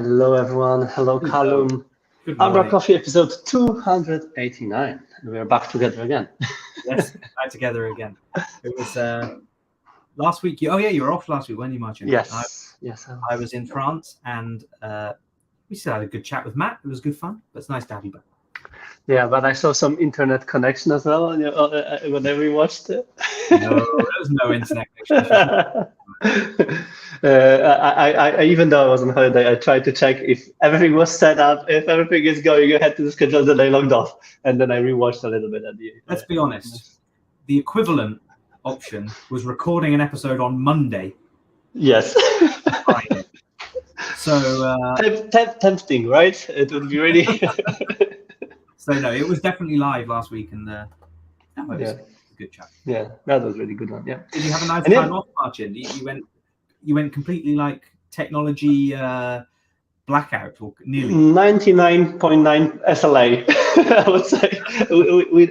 Hello, everyone. Hello, Callum. Good morning. umbraCoffee episode 289. We're back together again. Yes, back together again. It was last week. You were off last week, weren't you, Marcin? Yes. I was in France, and we still had a good chat with Matt. It was good fun, but it's nice to have you back. Yeah, but I saw some internet connection as well whenever we watched it. No, there was no internet connection. I even though I was on holiday, I tried to check if everything was set up, if everything is going ahead to the schedule, then I logged off, and then I rewatched a little bit at the. Let's be honest. The equivalent option was recording an episode on Monday. Yes. Friday. So tempting, right? It would be really. So no, it was definitely live last week, and that was a good chat. Yeah, that was a really good one. Yeah. Did you have a nice time off, Marcin? You went completely like technology blackout, or nearly 99.9 SLA, I would say,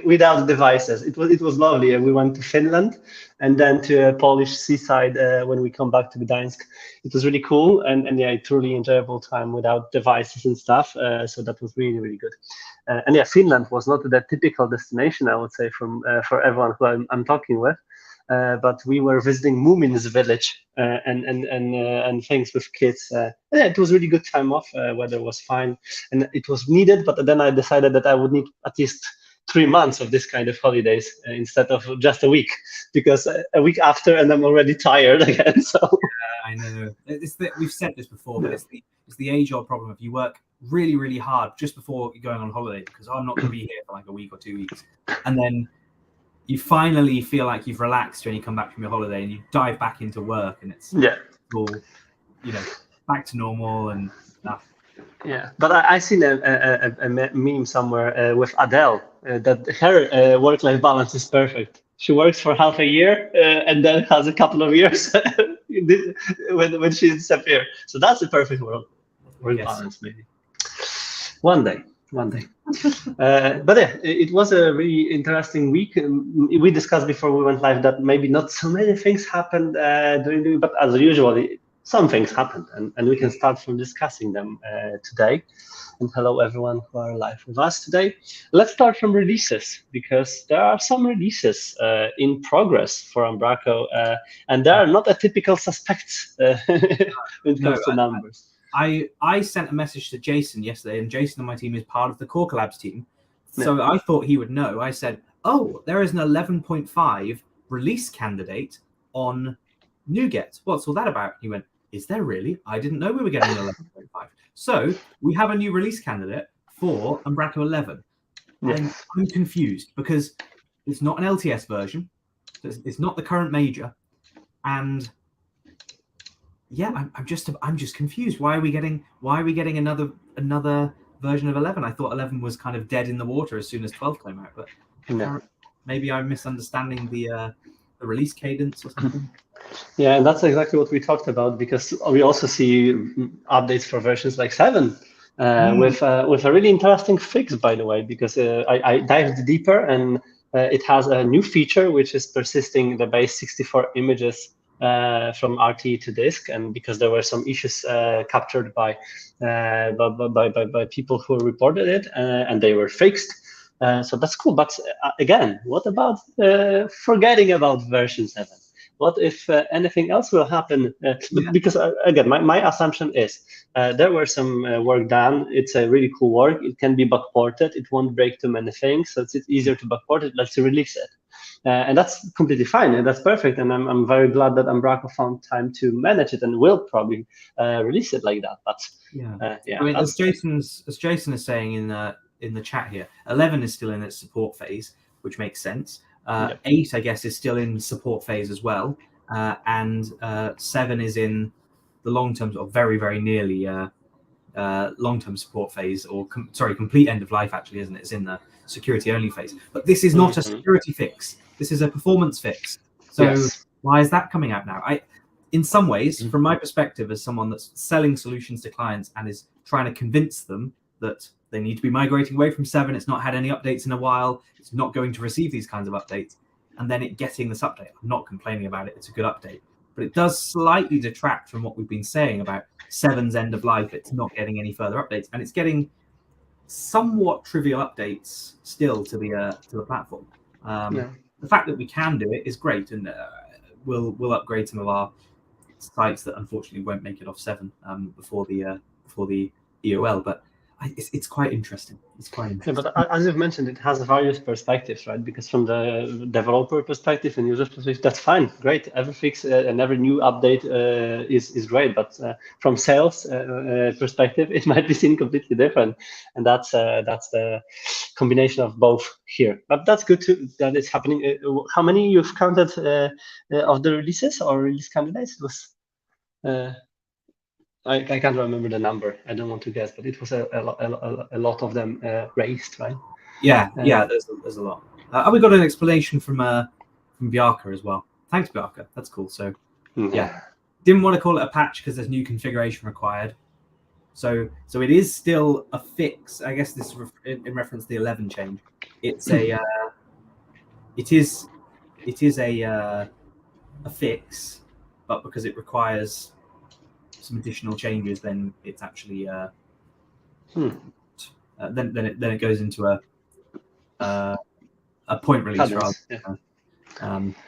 without devices. It was lovely, and we went to Finland and then to a Polish seaside when we come back to Gdańsk. It was really cool, and yeah, truly enjoyable time without devices and stuff. So that was really, really good. And yeah, Finland was not the typical destination, I would say, for everyone who I'm talking with. But we were visiting Moomin's village and things with kids. Yeah, it was really good time off. Weather was fine, and it was needed. But then I decided that I would need at least 3 months of this kind of holidays instead of just a week, because a week after and I'm already tired again. So I know we've said this before, but it's the age-old problem. If you work really, really hard just before you're going on holiday, because I'm not going to be here for like a week or 2 weeks, and then you finally feel like you've relaxed when you come back from your holiday and you dive back into work, and it's all, back to normal and stuff. Yeah, but I seen a meme somewhere with Adele that her work-life balance is perfect. She works for half a year and then has a couple of years when she disappears. So that's a perfect work balance, maybe. One day. But yeah, it was a really interesting week. We discussed before we went live that maybe not so many things happened during the week, but as usual, some things happened, and we can start from discussing them today. And hello, everyone who are live with us today. Let's start from releases, because there are some releases in progress for Umbraco, and they are not a typical suspects when it comes to numbers. I sent a message to Jason yesterday, and Jason on my team is part of the Core Collabs team. So I thought he would know. I said, there is an 11.5 release candidate on NuGet. What's all that about? He went, is there really? I didn't know we were getting an 11.5. So we have a new release candidate for Umbraco 11. I'm confused because it's not an LTS version. It's not the current major. And yeah, I'm just confused. Why are we getting another version of 11? I thought 11 was kind of dead in the water as soon as 12 came out, but maybe I'm misunderstanding the release cadence or something. Yeah, and that's exactly what we talked about, because we also see updates for versions like 7 with a really interesting fix, by the way, because I dived deeper, and it has a new feature which is persisting the base 64 images from RT to disk, and because there were some issues captured by people who reported it, and they were fixed. So that's cool. But again, what about forgetting about version 7? What if anything else will happen? Because again, my assumption is there were some work done. It's a really cool work. It can be backported. It won't break too many things, so it's easier to backport it. Let's release it. And that's completely fine, and that's perfect. And I'm very glad that Umbraco found time to manage it and will probably release it like that. But I mean, as Jason is saying in the chat here, 11 is still in its support phase, which makes sense. 8, I guess, is still in support phase as well, and 7 is in the long-term, or very, very nearly long-term support phase, or complete end of life. Actually, isn't it? It's in the security-only phase. But this is not a security fix. This is a performance fix. So why is that coming out now? In some ways, from my perspective, as someone that's selling solutions to clients and is trying to convince them that they need to be migrating away from 7, it's not had any updates in a while, it's not going to receive these kinds of updates, and then it getting this update. I'm not complaining about it. It's a good update. but it does slightly detract from what we've been saying about 7's end of life. It's not getting any further updates, and it's getting somewhat trivial updates still to the platform. The fact that we can do it is great, and we'll upgrade some of our sites that unfortunately won't make it off 7 before the EOL, but it's quite interesting. It's quite interesting. Yeah, but as you've mentioned, it has various perspectives, right? Because from the developer perspective and user perspective, that's fine, great. Every fix and every new update is great. But from sales perspective, it might be seen completely different, and that's the combination of both here. But that's good that it's happening. How many you've counted of the releases or release candidates? It was. I can't remember the number. I don't want to guess, but it was a lot of them raised, right? Yeah, there's a lot. We got an explanation from Bjarke as well. Thanks, Bjarke. That's cool. So yeah, didn't want to call it a patch because there's new configuration required. So it is still a fix. I guess this is in reference to the 11 change. It's a it is a fix, but because it requires some additional changes, then it's actually then it goes into a point release rather.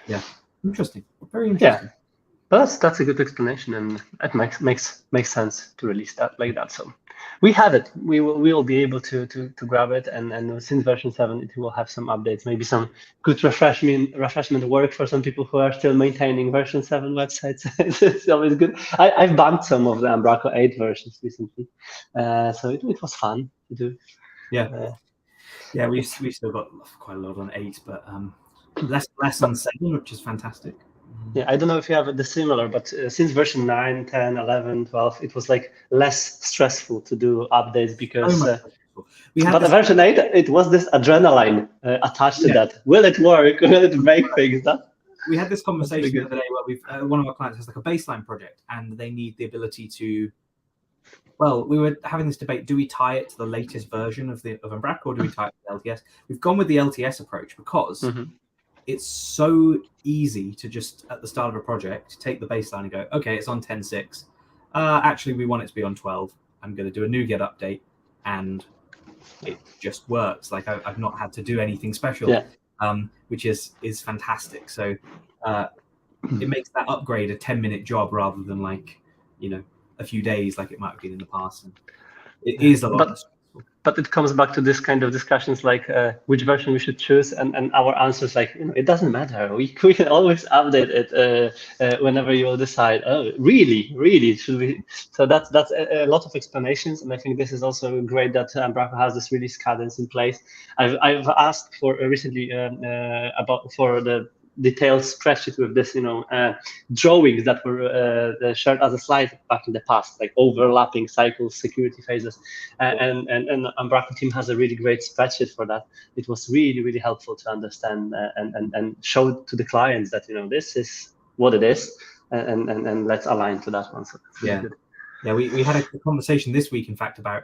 Yeah, interesting, very interesting. Yeah, but that's a good explanation, and it makes sense to release that like that. So we have it. We will be able to grab it, and since version 7, it will have some updates, maybe some good refreshment work for some people who are still maintaining version 7 websites. It's always good. I've bumped some of the Umbraco 8 versions recently, so it was fun to do. Yeah, we still got quite a lot on 8, but less on 7, which is fantastic. Yeah, I don't know if you have the similar, but since version 9, 10, 11, 12, it was like less stressful to do updates because. But the version 8, it was this adrenaline attached to that. Will it work? Will it make things? We had this conversation the other day where one of our clients has like a baseline project, and they need the ability to. Well, we were having this debate: do we tie it to the latest version of Umbraco, or do we tie it to LTS? We've gone with the LTS approach because. It's so easy to just, at the start of a project, take the baseline and go, okay, it's on 10.6. Actually, we want it to be on 12. I'm going to do a NuGet update, and it just works. Like I've not had to do anything special, which is fantastic. So it makes that upgrade a 10-minute job rather than a few days like it might have been in the past. And it is a lot. But it comes back to this kind of discussions like which version we should choose, and our answers like, it doesn't matter. We can always update it whenever you will decide. Oh, really should we? So that's a lot of explanations, and I think this is also great that Umbraco has this release cadence in place. I've asked for recently for the detailed spreadsheet with this, drawings that were shared as a slide back in the past, like overlapping cycles, security phases, and Umbraco team has a really great spreadsheet for that. It was really, really helpful to understand and show to the clients that this is what it is, and let's align to that one. So that's really good. Yeah, we had a conversation this week, in fact, about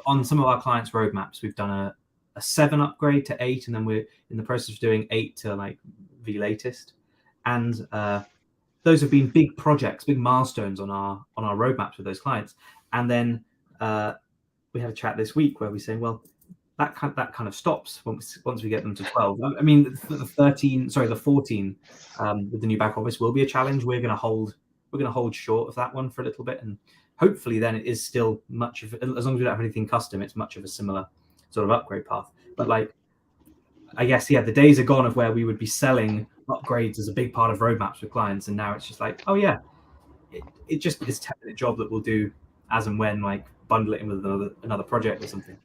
on some of our clients' roadmaps, we've done a 7 upgrade to 8, and then we're in the process of doing 8 to like the latest, and those have been big projects, big milestones on our roadmaps with those clients. And then we had a chat this week where we say, well, that kind of stops once we get them to 12. I mean, the 14 with the new back office will be a challenge. We're going to hold short of that one for a little bit, and hopefully then it is still much of, as long as we don't have anything custom, it's much of a similar sort of upgrade path. But I guess the days are gone of where we would be selling upgrades as a big part of roadmaps with clients, and now it's just like, oh yeah, it just is a 10-minute job that we'll do as and when, like bundle it in with another project or something.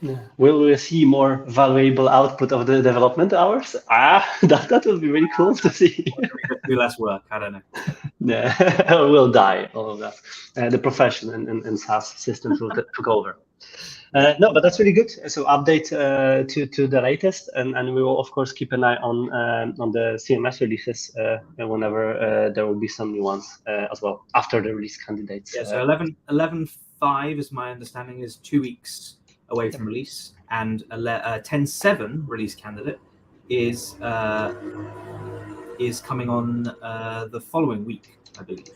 Yeah. Will we see more valuable output of the development hours? That would be really cool to see. Do less work. I don't know. Yeah, we'll die. All of that. The profession and SaaS systems will take over. No, but that's really good. So update to the latest, and we will of course keep an eye on the CMS releases whenever there will be some new ones as well after the release candidates. Yeah, so 11.5 is my understanding is 2 weeks away from release, and 10.7 release candidate is is coming on the following week, I believe,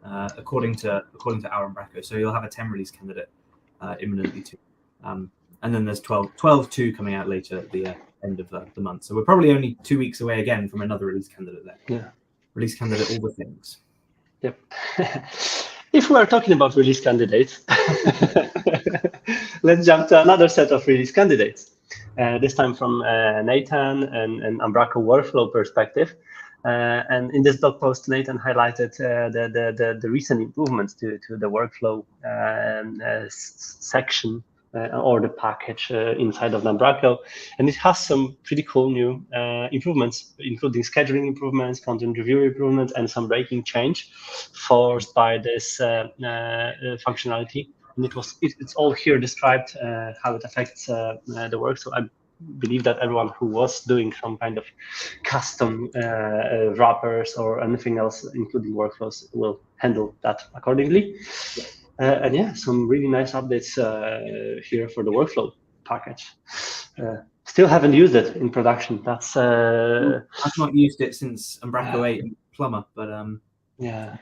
according to our Umbraco. So you'll have a 10 release candidate imminently too. And then there's 12.2 coming out later at the end of the month. So we're probably only 2 weeks away again from another release candidate there. Yeah. Release candidate, all the things. Yep. If we are talking about release candidates, let's jump to another set of release candidates. This time from Nathan and Umbraco workflow perspective. And in this blog post, Nathan highlighted the recent improvements to the workflow section or the package inside of Umbraco. And it has some pretty cool new improvements, including scheduling improvements, content review improvements, and some breaking change forced by this functionality. And it's all here described how it affects the work. So I believe that everyone who was doing some kind of custom wrappers or anything else, including workflows, will handle that accordingly. Yeah. And yeah, some really nice updates here for the workflow package. Still haven't used it in production. That's I've not used it since Umbraco 8 and Plumber, but yeah.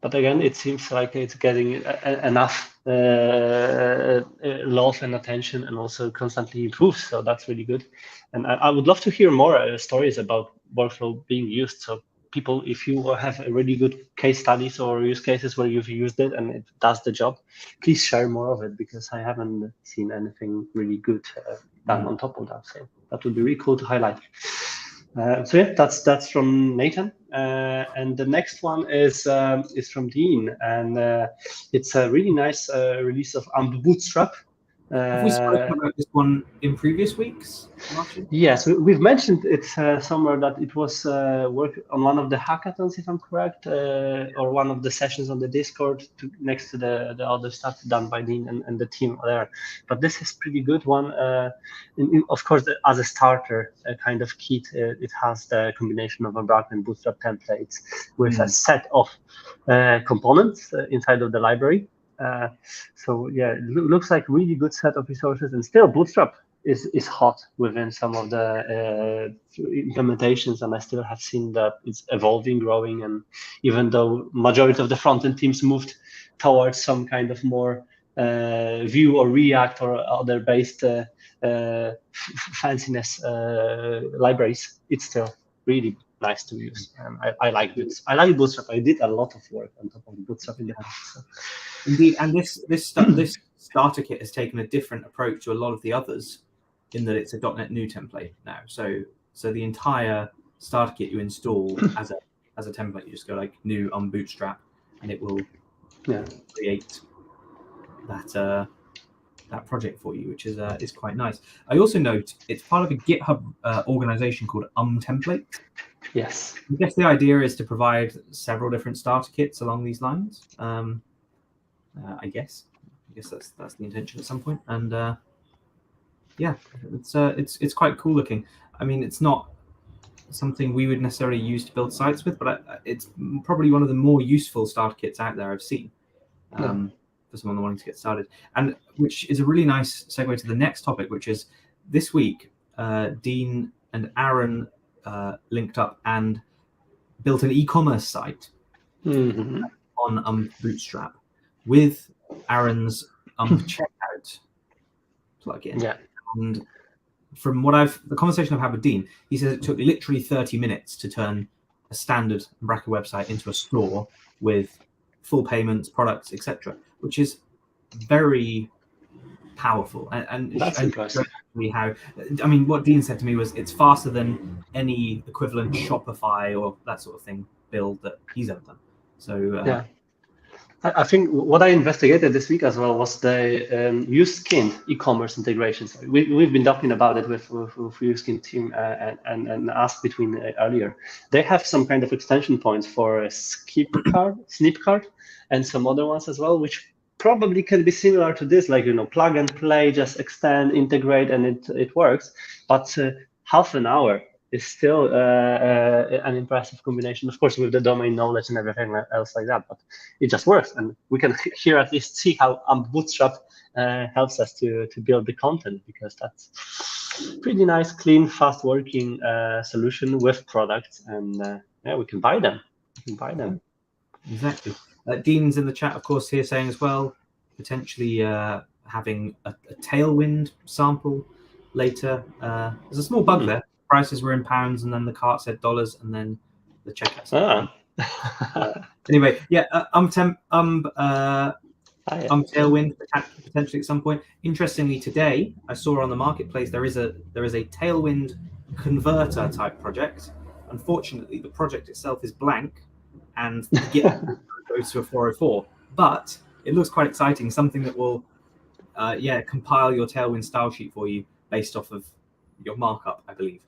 But again, it seems like it's getting enough love and attention, and also constantly improves. So that's really good. And I would love to hear more stories about workflow being used. So people, if you have a really good case studies or use cases where you've used it and it does the job, please share more of it, because I haven't seen anything really good done on top of that. So that would be really cool to highlight. So yeah, that's from Nathan, and the next one is from Dean, and it's a really nice release of Bootstrap. Have we spoken about this one in previous weeks, Marcin? Yes, we've mentioned it somewhere that it was work on one of the hackathons, if I'm correct, or one of the sessions on the Discord next to the other stuff done by Dean and the team there. But this is pretty good one. Of course, as a starter kind of kit, it has the combination of Umbraco and Bootstrap templates with a set of components inside of the library. So yeah, it looks like really good set of resources, and still Bootstrap is hot within some of the implementations, and I still have seen that it's evolving, growing, and even though majority of the front-end teams moved towards some kind of more Vue or React or other based fanciness libraries, it's still really nice to use, and I like it. I like Bootstrap. I did a lot of work on top of Bootstrap in the past. So. Indeed, and this starter kit has taken a different approach to a lot of the others, in that it's a .NET New template now. So the entire starter kit you install as a template, you just go like new Bootstrap, and it will create that project for you, which is quite nice. I also note it's part of a GitHub organization called Template. Yes. I guess the idea is to provide several different starter kits along these lines. I guess that's the intention at some point, and yeah, it's quite cool looking. I mean, it's not something we would necessarily use to build sites with, but it's probably one of the more useful starter kits out there I've seen for someone wanting to get started, and which is a really nice segue to the next topic, which is this week Dean and Aaron linked up and built an e-commerce site on Bootstrap with Aaron's checkout plugin. Yeah. And from the conversation I've had with Dean, he says it took literally 30 minutes to turn a standard Umbraco website into a store with full payments, products, etc., which is very powerful. And that's impressive. How, I mean, what Dean said to me was it's faster than any equivalent Shopify or that sort of thing build that he's ever done. So yeah. I think what I investigated this week as well was the uSkinned e-commerce integrations. We've been talking about it with uSkinned team and asked between earlier. They have some kind of extension points for Snipcart, and some other ones as well, which probably can be similar to this, like plug and play, just extend, integrate, and it works. But half an hour is still an impressive combination, of course, with the domain knowledge and everything else like that, but it just works. And we can here at least see how Bootstrap helps us to build the content, because pretty nice, clean, fast working solution with products, and yeah, we can buy them. Exactly. Dean's in the chat, of course, here saying as well, potentially having a tailwind sample later. There's a small bug there. Prices were in pounds, and then the cart said dollars, and then the checkout said anyway, yeah, tailwind potentially at some point. Interestingly, today I saw on the marketplace there is a tailwind converter type project. Unfortunately, the project itself is blank, and the Git goes to a 404. But it looks quite exciting. Something that will, compile your tailwind style sheet for you based off of your markup, I believe,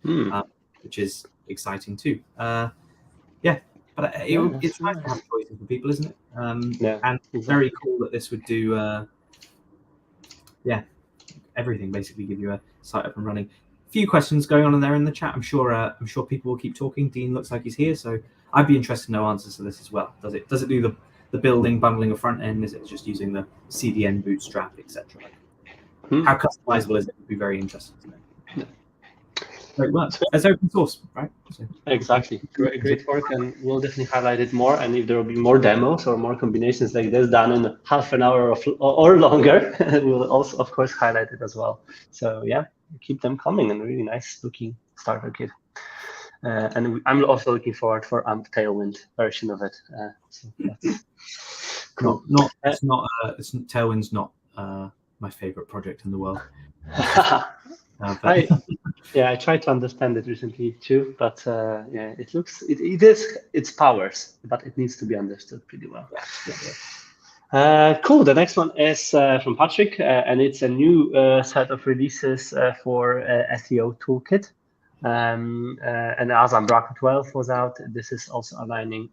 which is exciting too. But it's nice to have choices for people, isn't it? And exactly. Very cool that this would do, everything, basically give you a site up and running. A few questions going on in there in the chat. I'm sure people will keep talking. Dean looks like he's here, so I'd be interested to know answers to this as well. Does it do the building, bundling of front end? Is it just using the CDN, Bootstrap, etc.? How customizable is it? Would be very interesting to know. Great work. It's open source, right? So. Exactly. Great work, and we'll definitely highlight it more. And if there will be more demos or more combinations like this done in half an hour or longer, we'll also, of course, highlight it as well. So yeah, keep them coming, and really nice looking starter kit. And I'm also looking forward for Tailwind version of it. So that's cool. Tailwind's not my favorite project in the world. I tried to understand it recently too, but it's powers, but it needs to be understood pretty well. Cool. The next one is from Patrick, and it's a new set of releases for SEO Toolkit. And as Umbraco 12 was out, this is also aligning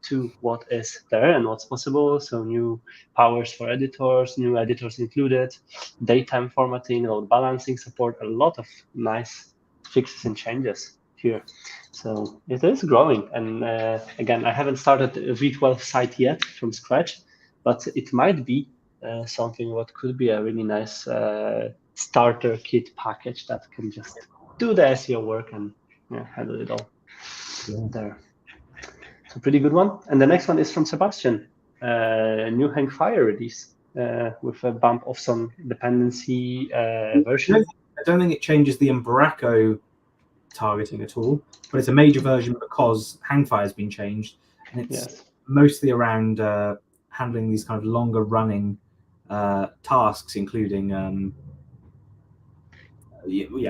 to what is there and what's possible. So new powers for editors, new editors included, daytime formatting, load balancing support, a lot of nice fixes and changes here. So it is growing. And again, I haven't started a V12 site yet from scratch, but it might be something what could be a really nice starter kit package that can just do the SEO work and handle it all there. So pretty good one. And the next one is from Sebastian, new Headfire release with a bump of some dependency version. I don't think it changes the Umbraco targeting at all, but it's a major version because Headfire has been changed, and it's mostly around handling these kind of longer running tasks, including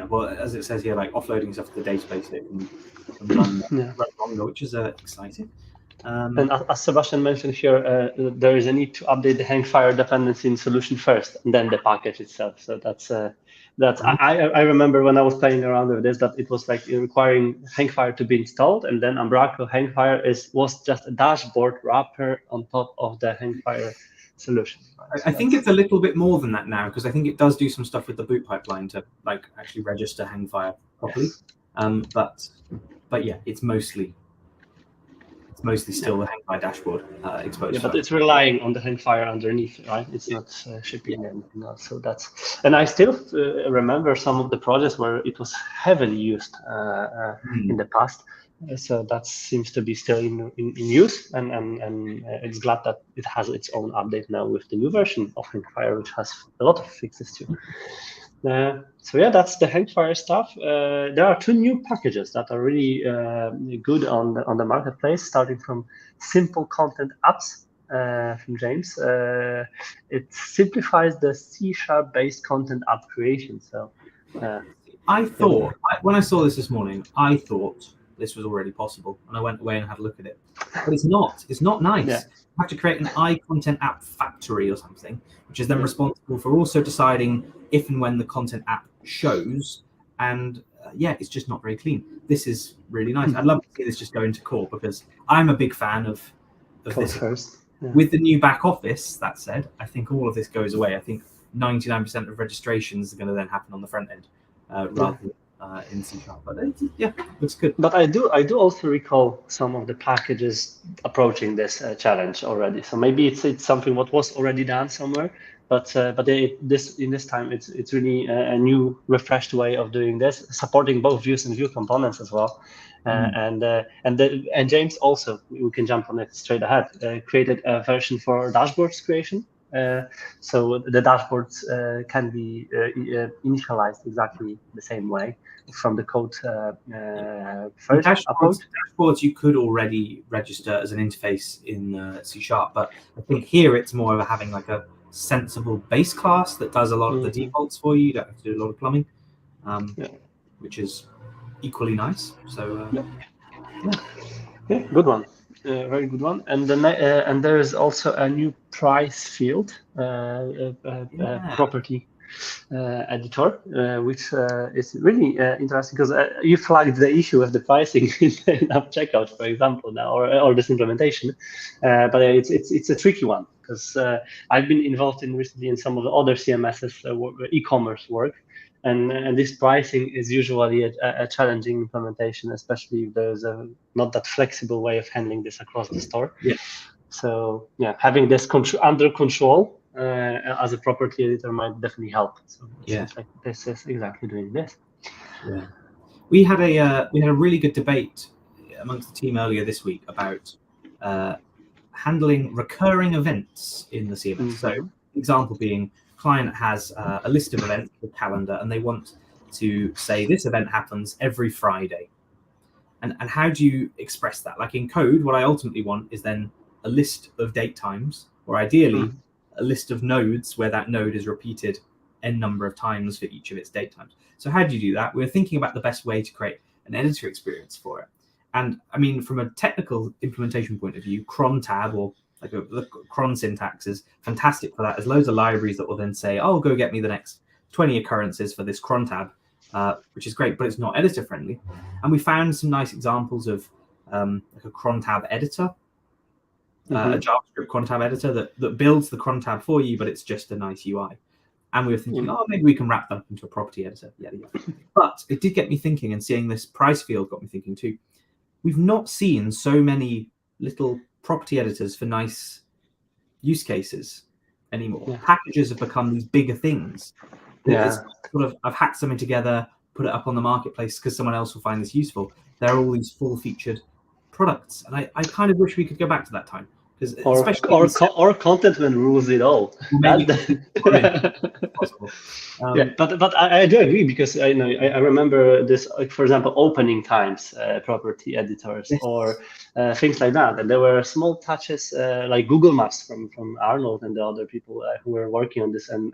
well, as it says here, like offloading stuff to the database that can run longer, which is exciting. And as Sebastian mentioned here, there is a need to update the Headfire dependency in solution first, and then the package itself. So that's I remember when I was playing around with this, that it was like requiring Headfire to be installed, and then Umbraco Headfire was just a dashboard wrapper on top of the Headfire solution. I think it's a little bit more than that now, because I think it does do some stuff with the boot pipeline to like actually register Headfire properly. But yeah, it's mostly still the Headfire dashboard exposed. Yeah, but it's relying on the Headfire underneath, right? It's not shipping anything else. So that's, and I still remember some of the projects where it was heavily used in the past. So that seems to be still in use, and it's glad that it has its own update now with the new version of Headfire, which has a lot of fixes too. So yeah, that's the Headfire stuff. There are two new packages that are really good on the marketplace, starting from Simple Content Apps from James. It simplifies the C# based content app creation. So I thought, when I saw this morning, I thought this was already possible, and I went away and had a look at it. But it's not. It's not nice. Yeah. You have to create an iContent app factory or something, which is then responsible for also deciding if and when the content app shows. And it's just not very clean. This is really nice. I'd love to see this just go into core, because I'm a big fan of this. First. Yeah. With the new back office, that said, I think all of this goes away. I think 99% of registrations are going to then happen on the front end rather than in C#, but looks good. But I do also recall some of the packages approaching this challenge already. So maybe it's something what was already done somewhere, But in this time it's really a new refreshed way of doing this, supporting both views and view components as well. And James also, we can jump on it straight ahead, created a version for dashboards creation. So the dashboards can be initialized exactly the same way from the code first. Dashboards you could already register as an interface in C#, but I think here it's more of having like a sensible base class that does a lot of the defaults for you. You don't have to do a lot of plumbing, which is equally nice. So good one. Very good one. And then and there is also a new price field, property editor, which is really interesting because you flagged the issue with the pricing in app checkout, for example, now, or this implementation. But it's a tricky one because I've been involved recently in some of the other CMSs e-commerce work. And this pricing is usually a challenging implementation, especially if there's not that flexible way of handling this across the store. So having this under control as a property editor might definitely help. So it seems like this is exactly doing this. Yeah, we had a really good debate amongst the team earlier this week about handling recurring events in the CMS. So, example being, client has a list of events with calendar, and they want to say this event happens every Friday. And how do you express that? Like in code, what I ultimately want is then a list of date times, or ideally a list of nodes where that node is repeated n number of times for each of its date times. So how do you do that? We're thinking about the best way to create an editor experience for it. And I mean, from a technical implementation point of view, cron tab or like the cron syntax is fantastic for that. There's loads of libraries that will then say, oh, go get me the next 20 occurrences for this cron tab, which is great, but it's not editor friendly. And we found some nice examples of like a cron tab editor, a JavaScript cron tab editor that builds the cron tab for you, but it's just a nice UI. And we were thinking, oh, maybe we can wrap that into a property editor. But it did get me thinking, and seeing this price field got me thinking too. We've not seen so many little property editors for nice use cases anymore. Packages have become these bigger things. It's sort of, I've hacked something together, put it up on the marketplace because someone else will find this useful. There are all these full-featured products, and I kind of wish we could go back to that time. Or content when rules it all. Maybe but I do agree, because I remember this, like, for example, opening times property editors or things like that. And there were small touches like Google Maps from Arnold and the other people who were working on this, and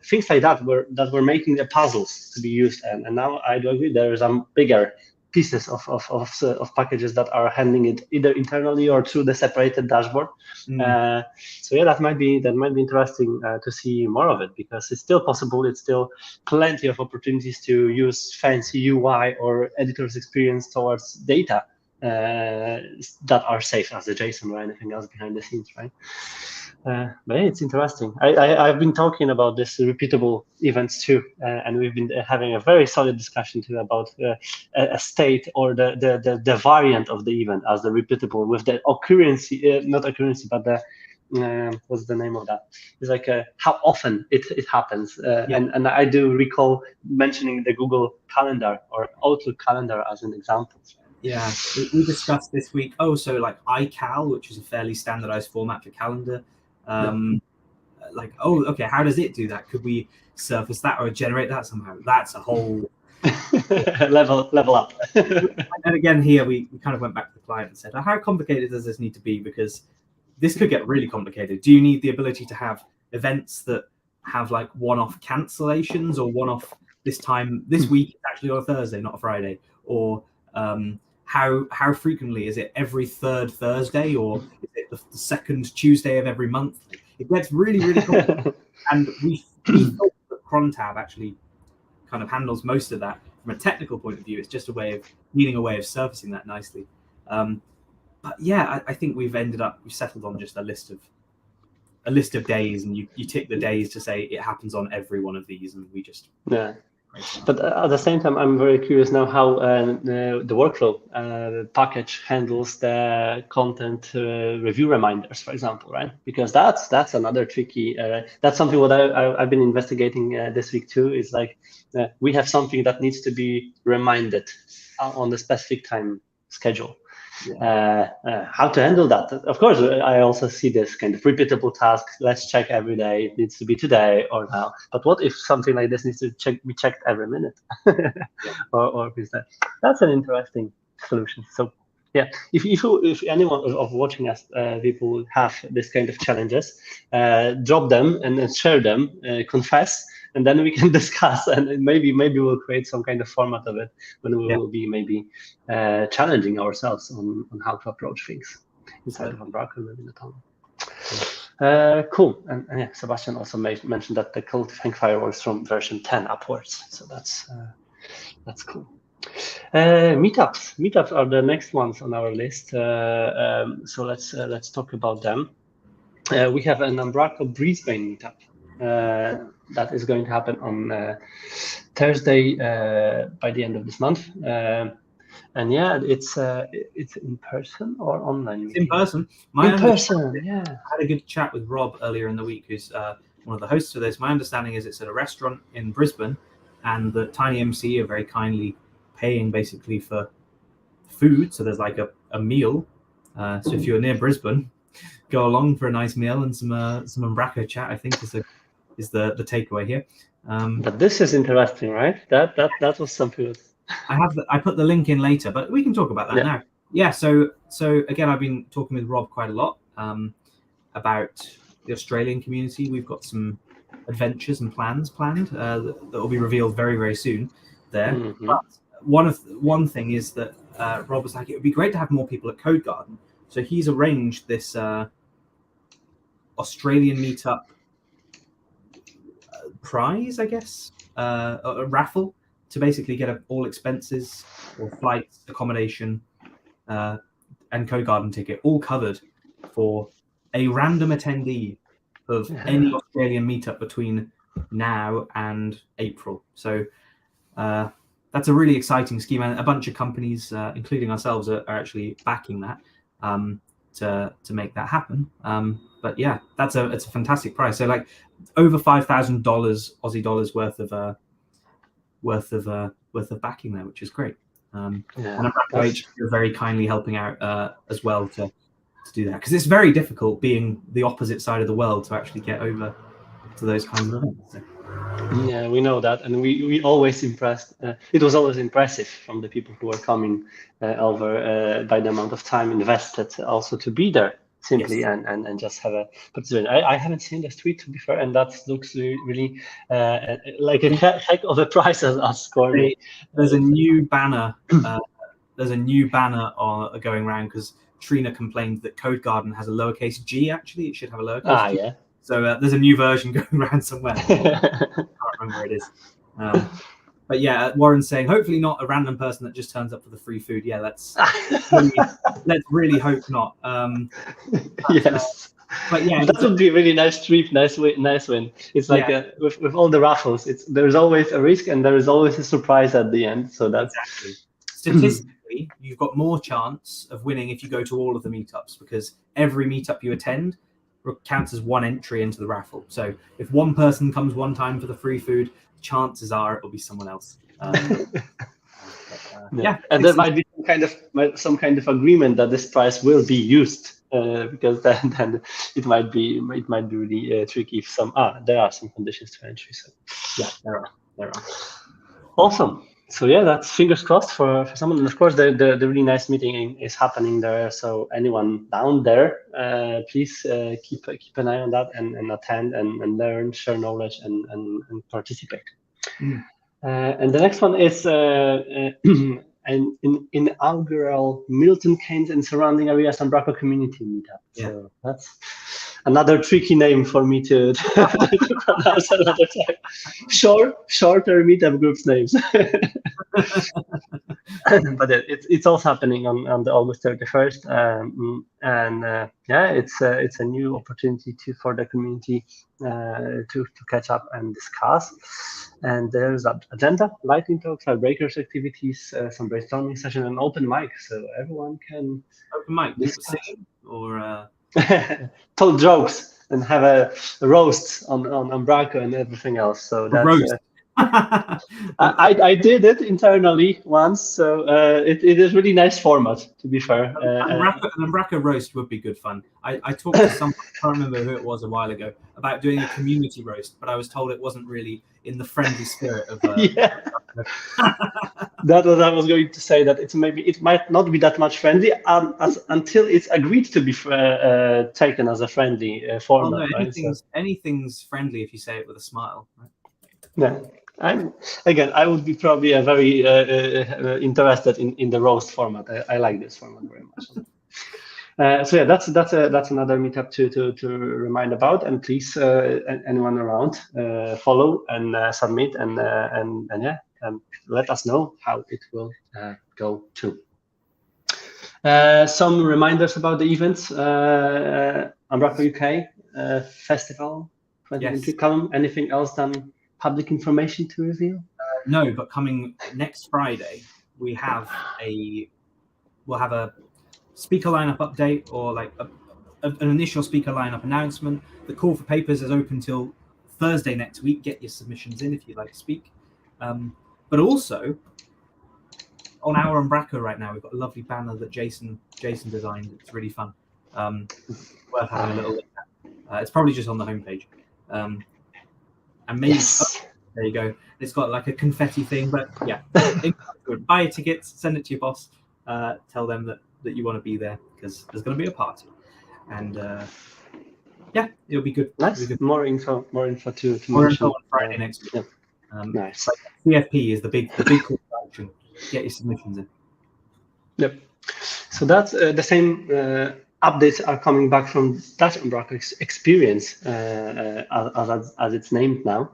things like that were making the puzzles to be used. And now I do agree there is some bigger pieces of packages that are handling it either internally or through the separated dashboard. So that might be interesting to see more of it, because it's still possible. It's still plenty of opportunities to use fancy UI or editor's experience towards data that are safe as a JSON or anything else behind the scenes, right? But it's interesting. I've been talking about this repeatable events too, and we've been having a very solid discussion too about a state or the variant of the event as the repeatable with the occurrency, not occurrency, but the what's the name of that? It's like how often it happens. And I do recall mentioning the Google Calendar or Outlook Calendar as an example. Yeah, we discussed this week. So like iCal, which is a fairly standardized format for calendar. Like, okay, how does it do that? Could we surface that or generate that somehow? That's a whole level up. And again, here we kind of went back to the client and said, how complicated does this need to be? Because this could get really complicated. Do you need the ability to have events that have like one-off cancellations, or one-off this week it's actually on a Thursday, not a Friday? Or how frequently? Is it every third Thursday, or is it the second Tuesday of every month? It gets really, really complicated. And we thought that cron tab actually kind of handles most of that. From a technical point of view, it's just needing a way of surfacing that nicely. But yeah, I think we've settled on just a list of days, and you tick the days to say it happens on every one of these, and we just But at the same time, I'm very curious now how the workflow package handles the content review reminders, for example, right? Because that's another tricky. That's something what I've been investigating this week too. Is like we have something that needs to be reminded on the specific time schedule. How to handle that? Of course, I also see this kind of repeatable task. Let's check every day. It needs to be today or now. But what if something like this needs to be checked every minute? or is that? That's an interesting solution. So yeah, if anyone of watching us, people have this kind of challenges, drop them and share them, confess. And then we can discuss, and maybe we'll create some kind of format of it when we will be maybe challenging ourselves on how to approach things inside of Umbraco and maybe not only. Cool. And yeah, Sebastian also mentioned that the code Headfire works from version 10 upwards, so that's cool. Meetups are the next ones on our list. So let's talk about them. We have an Umbraco Brisbane meetup. That is going to happen on Thursday by the end of this month. And yeah, it's in person or online? It's in person. In person, yeah. I had a good chat with Rob earlier in the week, who's one of the hosts for this. My understanding is it's at a restaurant in Brisbane, and the Tiny MC are very kindly paying basically for food. So there's like a meal. So if you're near Brisbane, go along for a nice meal and some Umbraco chat, I think is the takeaway here. But this is interesting, right? That was something. I put the link in later, but we can talk about that now. Yeah. So again, I've been talking with Rob quite a lot about the Australian community. We've got some adventures and plans planned that will be revealed very, very soon there. Mm-hmm. But one thing is that Rob was like, it would be great to have more people at Code Garden. So he's arranged this Australian meetup prize, I guess, a raffle to basically get all expenses or flights, accommodation, and Code Garden ticket all covered for a random attendee of any Australian meetup between now and April. So that's a really exciting scheme, and a bunch of companies, including ourselves, are actually backing that to make that happen. But yeah, it's a fantastic price. So like over $5,000 Aussie dollars worth of backing there, which is great. And Umbraco are very kindly helping out as well to do that, because it's very difficult being the opposite side of the world to actually get over to those kinds of events. So. Yeah, we know that, and we always impressed. It was always impressive from the people who were coming over by the amount of time invested also to be there simply and just have a participation. I haven't seen this tweet, to be fair, and that looks really like a heck of a price as scoring. There's a new banner. There's a new banner going around because Trina complained that Code Garden has a lowercase g. Actually, it should have a lowercase g. Yeah. So there's a new version going around somewhere. I can't remember where it is. But yeah, Warren's saying, hopefully not a random person that just turns up for the free food. Yeah, let's really hope not. Yes. But yeah, that would be a really nice trip, nice win. It's like with all the raffles, there's always a risk and there is always a surprise at the end. So that's exactly. Statistically, you've got more chance of winning if you go to all of the meetups, because every meetup you attend counts as one entry into the raffle. So if one person comes one time for the free food, chances are it'll be someone else. And there might be some kind of agreement that this price will be used, because then it might be really tricky if there are some conditions to entry. So yeah, there are. Awesome. So yeah, that's fingers crossed for someone. And of course, the really nice meeting is happening there. So anyone down there, please keep an eye on that and attend and learn, share knowledge, and participate. And the next one is an inaugural Milton Keynes and surrounding areas Umbraco community meetup. Yeah. So another tricky name for me to pronounce another time. Shorter meetup groups names. But it's also happening on the August 31st, it's a new opportunity for the community to catch up and discuss. And there's an agenda, lightning talks, breakers activities, some brainstorming session, and open mic, so everyone can open mic sing or tell jokes and have a roast on Umbraco and everything else. So that's I did it internally once, so it is really nice format, to be fair. An Umbraco roast would be good fun. I talked to someone, I can't remember who it was a while ago, about doing a community roast, but I was told it wasn't really in the friendly spirit of yeah. That was I was going to say, that it might not be that much friendly until it's agreed to be taken as a friendly format. Anything's friendly if you say it with a smile, right? Yeah. I would be probably a very interested in the roast format. I like this format very much. So yeah, that's another meetup to remind about. And please, anyone around, follow and submit and let us know how it will go too. Some reminders about the events. Umbraco UK Festival 2023. Callum, anything else than public information to reveal? No, but coming next Friday, we'll have a speaker lineup update, or like an initial speaker lineup announcement. The call for papers is open till Thursday next week. Get your submissions in if you'd like to speak. But also on our Umbraco right now, we've got a lovely banner that Jason designed. It's really fun. Worth having a little look at. It's probably just on the homepage. And maybe there you go. It's got like a confetti thing, but yeah, buy your tickets, send it to your boss, tell them that you want to be there because there's going to be a party, and it'll be good. Nice. It'll be good. More info to more info on Friday next week. Yeah. Nice. CFP is the big call to action. Get your submissions in. Yep. So that's the same. Updates are coming back from Dutch Umbraco experience, as it's named now.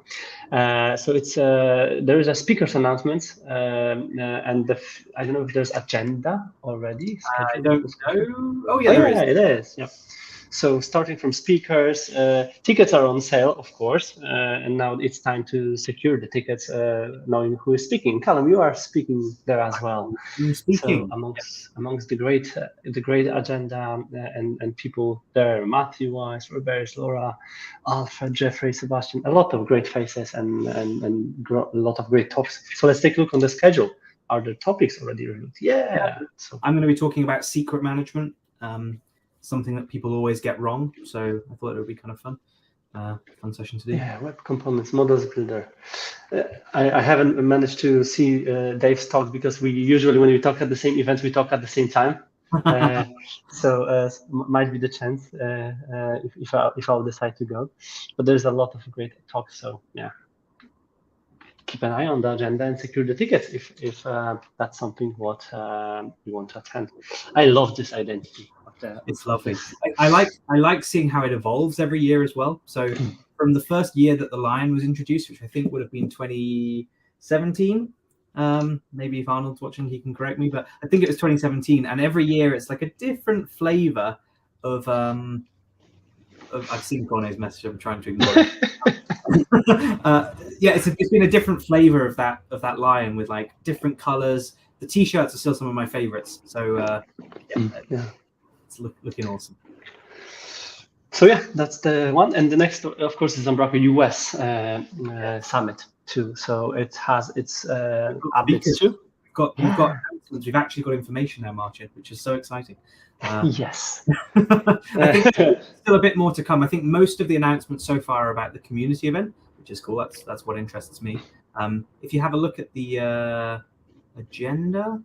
So it's there is a speakers announcement, and I don't know if there's agenda already. I don't know. Oh yeah, there is. It is. Yeah. So starting from speakers, tickets are on sale, of course, and now it's time to secure the tickets, knowing who is speaking. Callum, you are speaking there as well. Speaking so amongst the great agenda and people there: Matthew Weiss, Robert, Laura, Alfred, Jeffrey, Sebastian. A lot of great faces and a lot of great talks. So let's take a look on the schedule. Are there topics already reviewed? Yeah. So I'm going to be talking about secret management. Something that people always get wrong, so I thought it would be kind of fun session to do. Yeah, web components, models builder. I haven't managed to see Dave's talk because we usually, when we talk at the same events, we talk at the same time. So might be the chance if I'll decide to go. But there's a lot of great talks, so yeah. Keep an eye on the agenda and secure the tickets if that's something what you want to attend. I love this identity. It's lovely. I like seeing how it evolves every year as well. So from the first year that the Lion was introduced, which I think would have been 2017, maybe if Arnold's watching, he can correct me, but I think it was 2017. And every year it's like a different flavor of I've seen Corne's message. I'm trying to ignore it. It's been a different flavor of that Lion with like different colors. The t-shirts are still some of my favorites. So it's looking awesome. So yeah, that's the one. And the next, of course, is Umbraco US Summit too. So it has its updates too. We've got announcements. We've actually got information now, Marcin, which is so exciting. Yes. I think there's still a bit more to come. I think most of the announcements so far are about the community event, which is cool. That's what interests me. If you have a look at the agenda,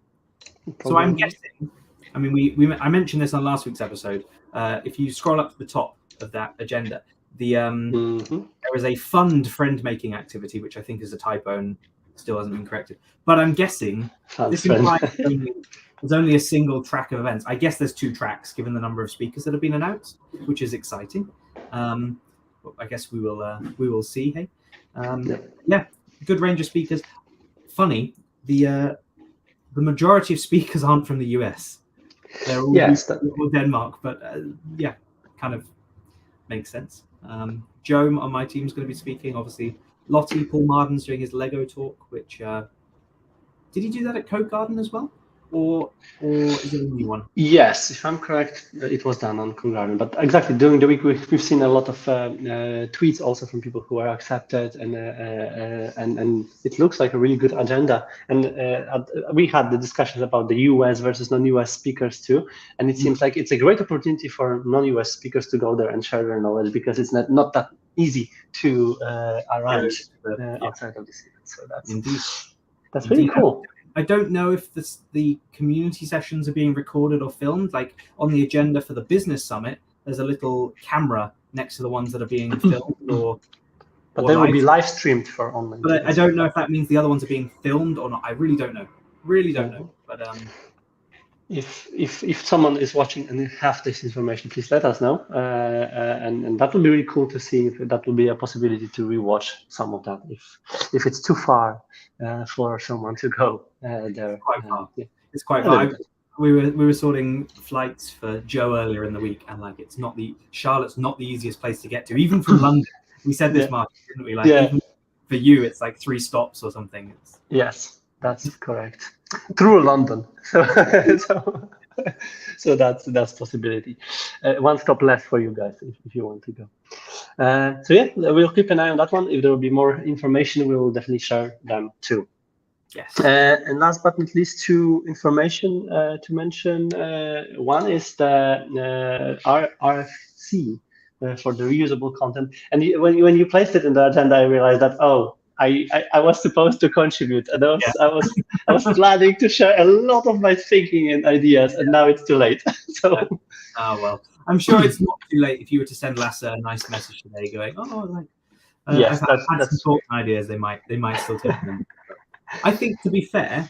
so I'm guessing. I mean, I mentioned this on last week's episode. If you scroll up to the top of that agenda, there is a fund friend making activity, which I think is a typo and still hasn't been corrected. But I'm guessing this implies there's only a single track of events. I guess there's 2 tracks given the number of speakers that have been announced, which is exciting. I guess we will see. Hey, yeah, good range of speakers. Funny, the majority of speakers aren't from the US. They're all Denmark, but yeah, kind of makes sense. Joe on my team is going to be speaking. Obviously, Lottie, Paul Marden's doing his Lego talk, which did he do that at Code Garden as well? Or is it a new one? Yes, if I'm correct, it was done on Code Garden. But exactly, during the week, we've seen a lot of tweets also from people who are accepted, and it looks like a really good agenda. And we had the discussions about the US versus non-US speakers too. And it seems like it's a great opportunity for non-US speakers to go there and share their knowledge, because it's not that easy to arrange outside of this event. So that's really cool. I don't know if the community sessions are being recorded or filmed. Like on the agenda for the business summit, there's a little camera next to the ones that are being filmed but they will be live streamed for online. But I don't know if that means the other ones are being filmed or not. I really don't know. But if someone is watching and have this information, please let us know. And that would be really cool to see if that will be a possibility to rewatch some of that if it's too far for someone to go there. Quite far. It's quite far. We were sorting flights for Joe earlier in the week, and like Charlotte's not the easiest place to get to, even from London. We said this, Mark, didn't we? Like even for you, it's like 3 stops or something. Yes, that's correct. Through London, so that's possibility. 1 stop less for you guys if you want to go. So yeah, we'll keep an eye on that one. If there will be more information, we will definitely share them too. Yes. And last but not least, 2 information to mention. One is the RFC for the reusable content. And when you placed it in the agenda, I realized that I was supposed to contribute, and I was planning to share a lot of my thinking and ideas, and now it's too late. So, well, I'm sure it's not too late if you were to send Lasse a nice message today, going, yes, I've had some thoughts and ideas. They might still take them. I think, to be fair,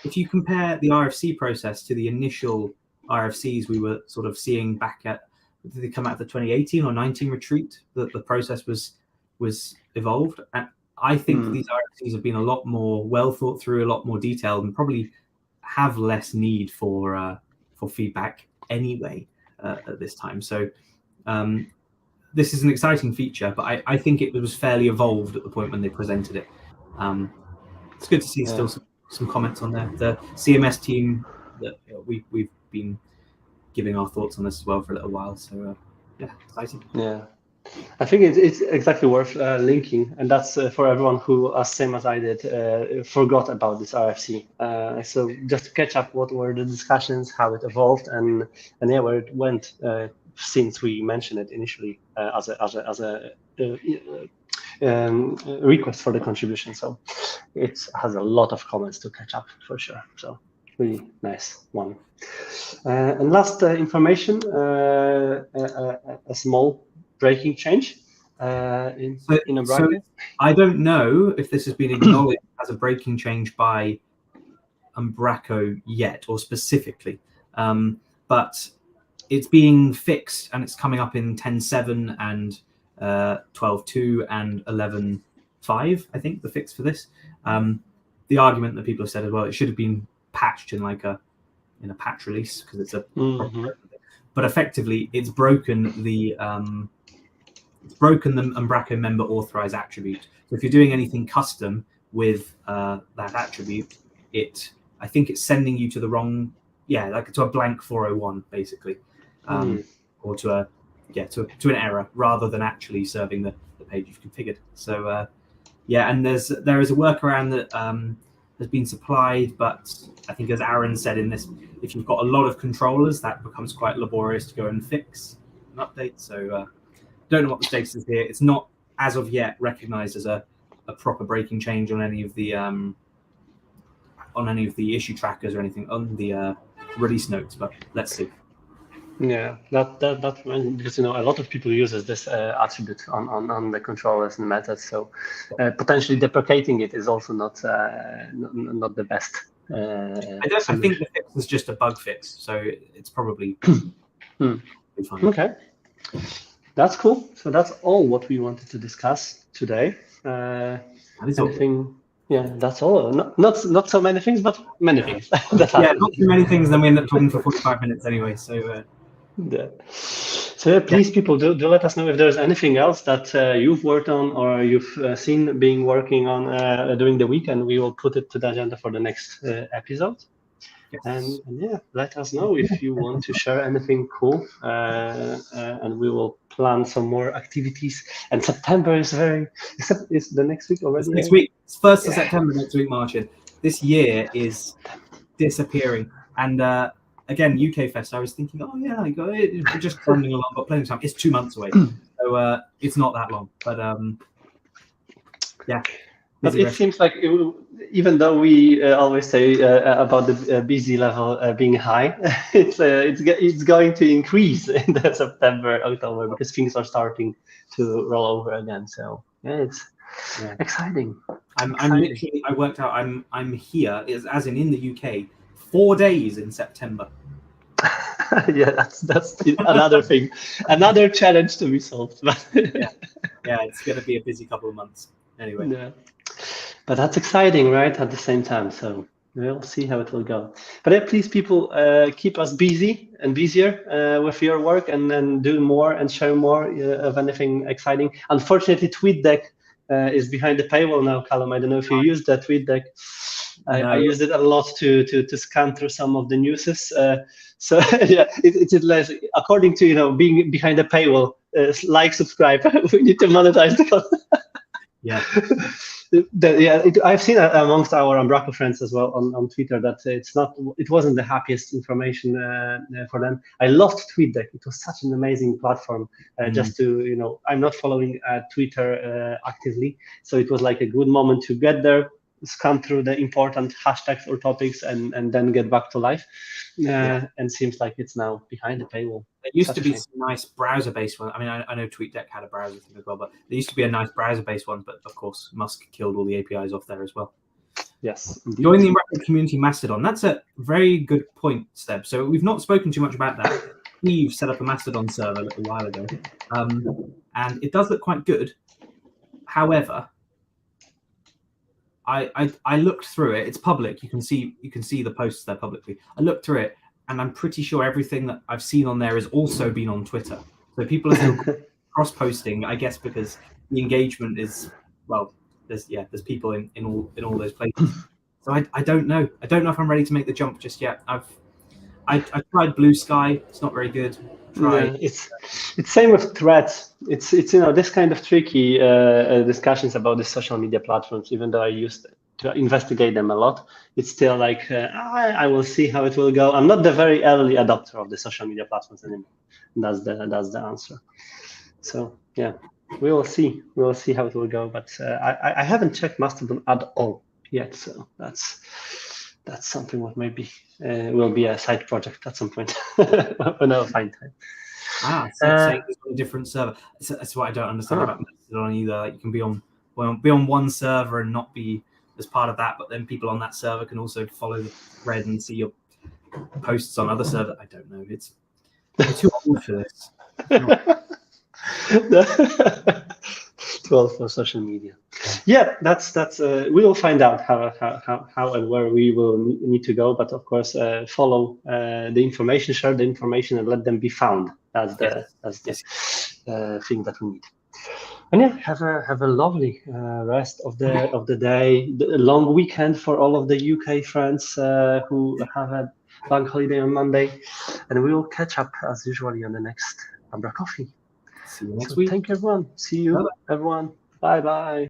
if you compare the RFC process to the initial RFCs we were sort of seeing back at, did they come out of the 2018 or 19 retreat? That the process was evolved. And I think these RFCs have been a lot more well thought through, a lot more detailed, and probably have less need for feedback anyway at this time. So this is an exciting feature, but I think it was fairly evolved at the point when they presented it. It's good to see still some comments on there. The CMS team that we've been giving our thoughts on this as well for a little while. So exciting. Yeah. I think it's exactly worth linking, and that's for everyone who, same as I did, forgot about this RFC. So just to catch up, what were the discussions, how it evolved, and where it went since we mentioned it initially as a request for the contribution. So it has a lot of comments to catch up for sure. So really nice one. And last information, a small breaking change in Umbraco. So I don't know if this has been acknowledged as a breaking change by Umbraco yet, or specifically, but it's being fixed, and it's coming up in 10.7 and 12.2 and 11.5. I think the fix for this. The argument that people have said as well, it should have been patched in a patch release because it's a. But effectively, it's broken the Umbraco member authorize attribute. So if you're doing anything custom with that attribute, I think it's sending you to the wrong, to a blank 401 basically, or to an error rather than actually serving the page you've configured. So and there is a workaround that has been supplied, but I think, as Aaron said in this, if you've got a lot of controllers, that becomes quite laborious to go and fix and update. So don't know what the status is here. It's not, as of yet, recognized as a proper breaking change on any of the issue trackers or anything on the release notes, but let's see. Yeah, that because a lot of people uses this attribute on the controllers and methods, so potentially deprecating it is also not the best. I think the fix is just a bug fix, so it's probably fine. Okay. That's cool. So that's all what we wanted to discuss today. That is all. Anything? Yeah, that's all. Not so many things, but many things. That Yeah, happened. not too many things. Then we end up talking for 45 minutes anyway. So. Yeah. So yeah, please, people, do let us know if there's anything else that you've worked on or you've seen being working on during the week, and we will put it to the agenda for the next episode. Yes. And yeah, let us know if you want to share anything cool, and we will plan some more activities. And September is is the next week already. It's next week. It's 1st of September next week, Marcin. This year is disappearing. And again, UK Fest, I was thinking, oh yeah, we're just running along, but plenty of time. It's 2 months away, so it's not that long. But yeah. But it seems like even though we always say about the busy level being high, it's going to increase in the September, October, because things are starting to roll over again. So yeah, it's exciting. I'm literally, I worked out, I'm here, as in the UK, 4 days in September. Yeah, that's another thing, another challenge to be solved. yeah, it's going to be a busy couple of months anyway. Yeah. But that's exciting, right? At the same time, so we'll see how it will go. But yeah, please, people, keep us busy and busier with your work, and then do more and share more of anything exciting. Unfortunately, TweetDeck is behind the paywall now, Callum. I don't know if you use that TweetDeck. I used it a lot to scan through some of the newses. So yeah, it's less, according to being behind the paywall. Like, subscribe. We need to monetize the. Yeah. I've seen amongst our Umbraco friends as well on Twitter that it wasn't the happiest information for them. I loved TweetDeck. It was such an amazing platform. Just to I'm not following Twitter actively, so it was like a good moment to get there, scan through the important hashtags or topics, and then get back to life. And seems like it's now behind the paywall. There used to be some nice browser-based one. I mean, I know TweetDeck had a browser thing as well, but there used to be a nice browser-based one. But of course, Musk killed all the APIs off there as well. Yes. Join the Umbraco community Mastodon. That's a very good point, Seb. So we've not spoken too much about that. Steve set up a Mastodon server a little while ago, and it does look quite good. However, I looked through it. It's public. You can see the posts there publicly. I looked through it, and I'm pretty sure everything that I've seen on there has also been on Twitter. So people are still cross-posting, I guess, because the engagement is, well, there's people in all those places. So I don't know. I don't know if I'm ready to make the jump just yet. I tried Blue Sky. It's not very good. It's same with Threads. It's this kind of tricky discussions about the social media platforms. Even though I used to investigate them a lot, it's still like I will see how it will go. I'm not the very early adopter of the social media platforms anymore. That's the answer. So yeah, we will see. We will see how it will go. But I haven't checked Mastodon at all yet. So that's something what maybe will be a side project at some point when I'll find time. Saying it's on a different server. That's what I don't understand about Mastodon either. Like, you can be on one server and not be as part of that, but then people on that server can also follow the thread and see your posts on other servers. I don't know. It's too old for this. Too old for social media. Yeah, that's we will find out how and where we will need to go. But of course, follow the information, share the information, and let them be found. That's the thing that we need. And yeah, have a lovely rest of the day. The long weekend for all of the UK friends who have a bank holiday on Monday, and we will catch up as usually on the next umbraCoffee. See you next week. Thank you, everyone. See you, everyone. Bye bye.